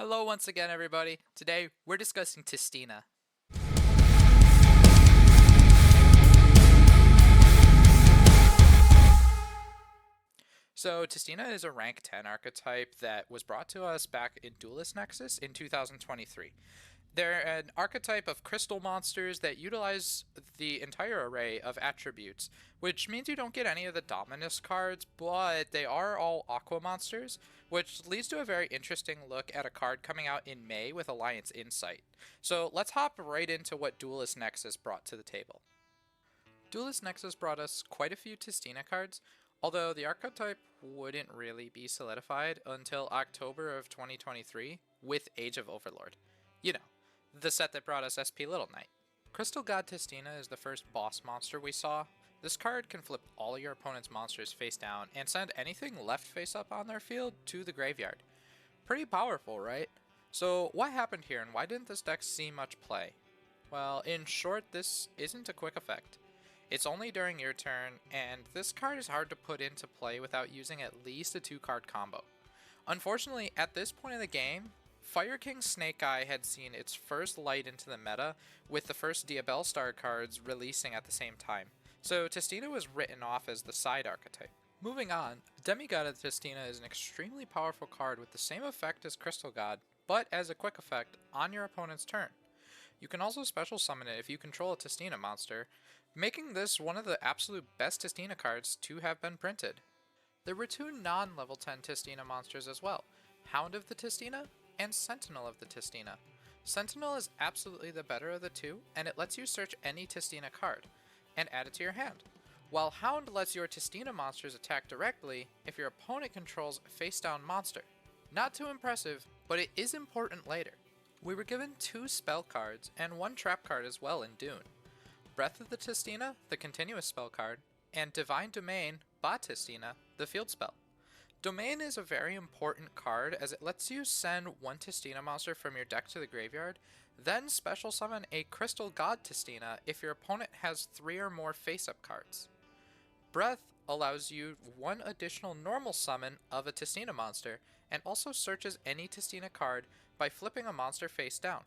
Hello once again, everybody. Today we're discussing Tistina. So Tistina is a rank 10 archetype that was brought to us back in Duelist Nexus in 2023. They're an archetype of crystal monsters that utilize the entire array of attributes, which means you don't get any of the Dominus cards, but they are all Aqua monsters, which leads to a very interesting look at a card coming out in May with Alliance Insight. So let's hop right into what Duelist Nexus brought to the table. Duelist Nexus brought us quite a few Tistina cards, although the archetype wouldn't really be solidified until October of 2023 with Age of Overlord. You know, the set that brought us SP Little Knight. Crystal God Tistina is the first boss monster we saw. This card can flip all your opponent's monsters face down and send anything left face up on their field to the graveyard. Pretty powerful, right? So what happened here and why didn't this deck see much play? Well, in short, this isn't a quick effect. It's only during your turn, and this card is hard to put into play without using at least a 2-card combo. Unfortunately, at this point in the game, Fire King Snake Eye had seen its first light into the meta, with the first Diabell Star cards releasing at the same time, so Tistina was written off as the side archetype. Moving on, Demigod of Tistina is an extremely powerful card with the same effect as Crystal God, but as a quick effect on your opponent's turn. You can also special summon it if you control a Tistina monster, making this one of the absolute best Tistina cards to have been printed. There were two non-level 10 Tistina monsters as well, Hound of the Tistina and Sentinel of the Tistina. Sentinel is absolutely the better of the two, and it lets you search any Tistina card and add it to your hand, while Hound lets your Tistina monsters attack directly if your opponent controls a face-down monster. Not too impressive, but it is important later. We were given 2 spell cards and 1 trap card as well in Dune. Breath of the Tistina, the continuous spell card, and Divine Domain, Ba Tistina, the field spell. Domain is a very important card as it lets you send 1 Tistina monster from your deck to the graveyard, then special summon a Crystal God Tistina if your opponent has 3 or more face-up cards. Breath allows you 1 additional normal summon of a Tistina monster, and also searches any Tistina card by flipping a monster face down.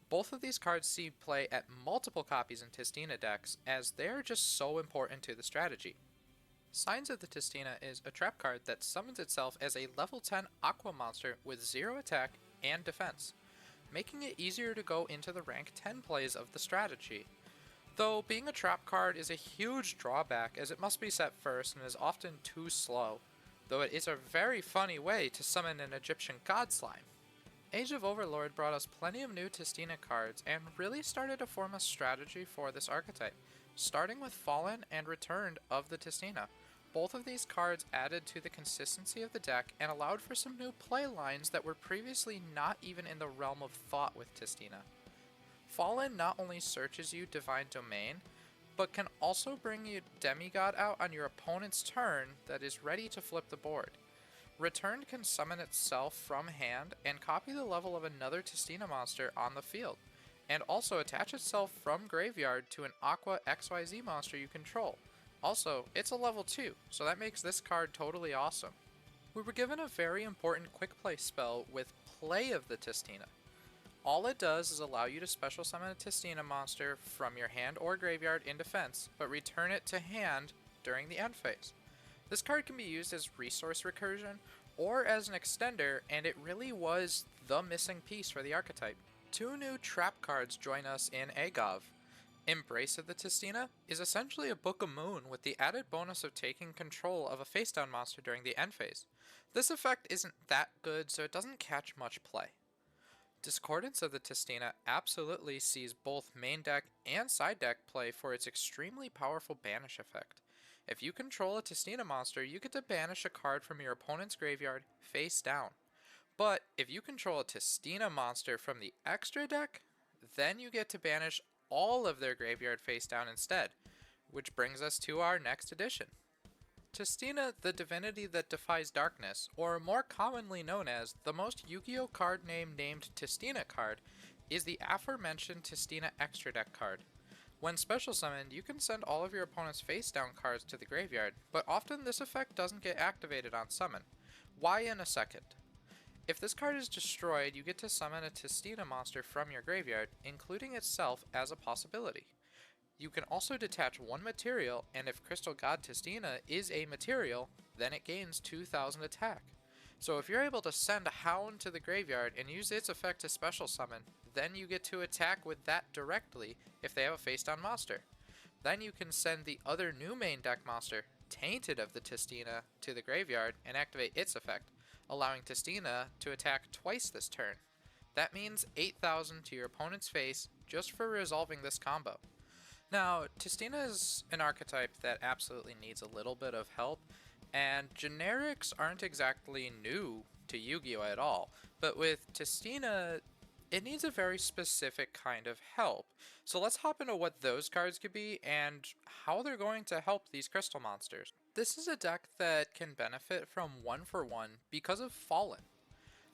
Both of these cards see play at multiple copies in Tistina decks, as they are just so important to the strategy. Signs of the Tistina is a trap card that summons itself as a level 10 Aqua monster with 0 attack and defense, making it easier to go into the rank 10 plays of the strategy. Though being a trap card is a huge drawback as it must be set first and is often too slow, though it is a very funny way to summon an Egyptian god slime. Age of Overlord brought us plenty of new Tistina cards and really started to form a strategy for this archetype, starting with Fallen and Returned of the Tistina. Both of these cards added to the consistency of the deck and allowed for some new play lines that were previously not even in the realm of thought with Tistina. Fallen not only searches you Divine Domain, but can also bring you Demigod out on your opponent's turn that is ready to flip the board. Returned can summon itself from hand and copy the level of another Tistina monster on the field, and also attach itself from graveyard to an Aqua XYZ monster you control. Also, it's a level 2, so that makes this card totally awesome. We were given a very important quick play spell with Play of the Tistina. All it does is allow you to special summon a Tistina monster from your hand or graveyard in defense, but return it to hand during the end phase. This card can be used as resource recursion or as an extender, and it really was the missing piece for the archetype. 2 new trap cards join us in Agov. Embrace of the Tistina is essentially a Book of Moon with the added bonus of taking control of a face-down monster during the end phase. This effect isn't that good, so it doesn't catch much play. Discordance of the Tistina absolutely sees both main deck and side deck play for its extremely powerful banish effect. If you control a Tistina monster, you get to banish a card from your opponent's graveyard face down. But if you control a Tistina monster from the extra deck, then you get to banish all of their graveyard face down instead, which brings us to our next addition. Tistina, the divinity that defies darkness, or more commonly known as the most Yu-Gi-Oh card name named Tistina card, is the aforementioned Tistina extra deck card. When special summoned, you can send all of your opponent's face down cards to the graveyard, but often this effect doesn't get activated on summon. Why in a second. If this card is destroyed, you get to summon a Tistina monster from your graveyard, including itself as a possibility. You can also detach one material, and if Crystal God Tistina is a material, then it gains 2000 attack. So if you're able to send a Hound to the graveyard and use its effect to special summon, then you get to attack with that directly if they have a face down monster. Then you can send the other new main deck monster, Tainted of the Tistina, to the graveyard and activate its effect, allowing Tistina to attack twice this turn. That means 8,000 to your opponent's face just for resolving this combo. Now, Tistina is an archetype that absolutely needs a little bit of help, and generics aren't exactly new to Yu-Gi-Oh! At all, but with Tistina, it needs a very specific kind of help. So let's hop into what those cards could be and how they're going to help these crystal monsters. This is a deck that can benefit from 1-for-1 because of Fallen.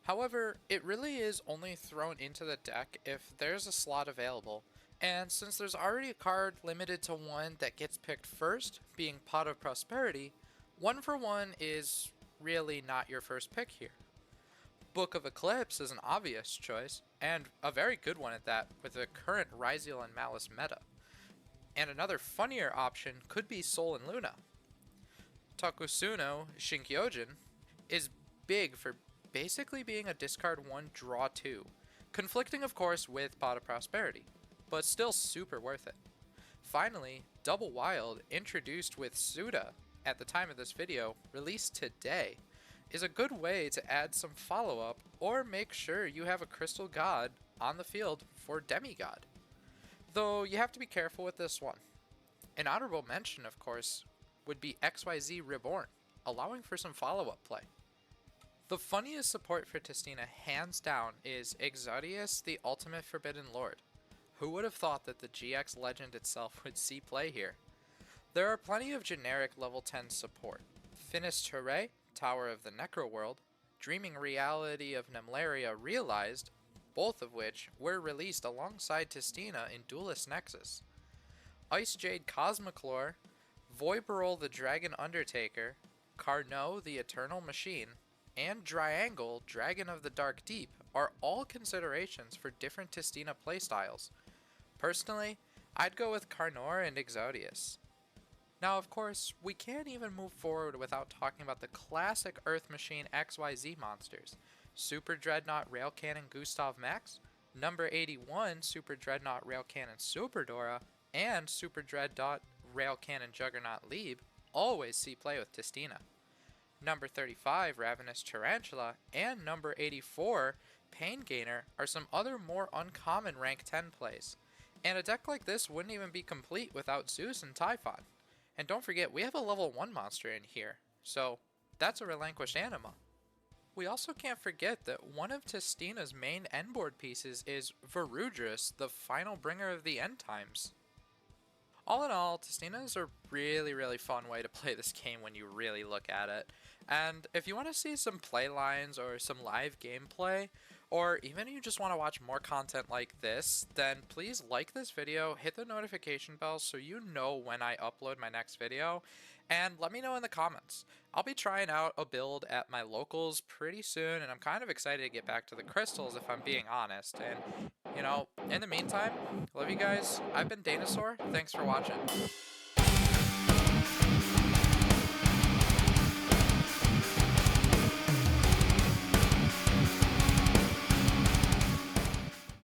However, it really is only thrown into the deck if there's a slot available, and since there's already a card limited to one that gets picked first, being Pot of Prosperity, 1-for-1 is really not your first pick here. Book of Eclipse is an obvious choice, and a very good one at that with the current Ryziel and Malice meta. And another funnier option could be Sol and Luna. Tokusuno Shinkyojin is big for basically being a discard 1 draw 2, conflicting of course with Pot of Prosperity, but still super worth it. Finally, Double Wild, introduced with Suda at the time of this video, released today, is a good way to add some follow-up or make sure you have a Crystal God on the field for Demigod. Though you have to be careful with this one. An honorable mention, of course, would be XYZ Reborn, allowing for some follow-up play. The funniest support for Tistina hands down is Exodius, the Ultimate Forbidden Lord. Who would have thought that the GX legend itself would see play here? There are plenty of generic level 10 support. Finis Terrae, Tower of the Necroworld, Dreaming Reality of Nemlaria Realized, both of which were released alongside Tistina in Duelist Nexus. Ice Jade Cosmoclore, Voiberol the Dragon Undertaker, Carnot the Eternal Machine, and Triangle Dragon of the Dark Deep are all considerations for different Tistina playstyles. Personally, I'd go with Carnor and Exodius. Now, of course, we can't even move forward without talking about the classic Earth Machine XYZ monsters. Super Dreadnought Rail Cannon Gustav Max, number 81 Super Dreadnought Rail Cannon Superdora, and Super Dreadnought Rail Cannon Juggernaut Lieb always see play with Tistina. Number 35 Ravenous Tarantula and number 84 Pain Gainer are some other more uncommon rank 10 plays. And a deck like this wouldn't even be complete without Zeus and Typhon. And don't forget, we have a level 1 monster in here, so that's a Relinquished Anima. We also can't forget that one of Tistina's main endboard pieces is Varudris, the final bringer of the end times. All in all, Tistina is a really fun way to play this game when you really look at it. And if you want to see some play lines or some live gameplay, or even if you just want to watch more content like this, then please like this video, hit the notification bell so you know when I upload my next video, and let me know in the comments. I'll be trying out a build at my locals pretty soon, and I'm kind of excited to get back to the crystals if I'm being honest. And, you know, in the meantime, love you guys. I've been Danosaur. Thanks for watching.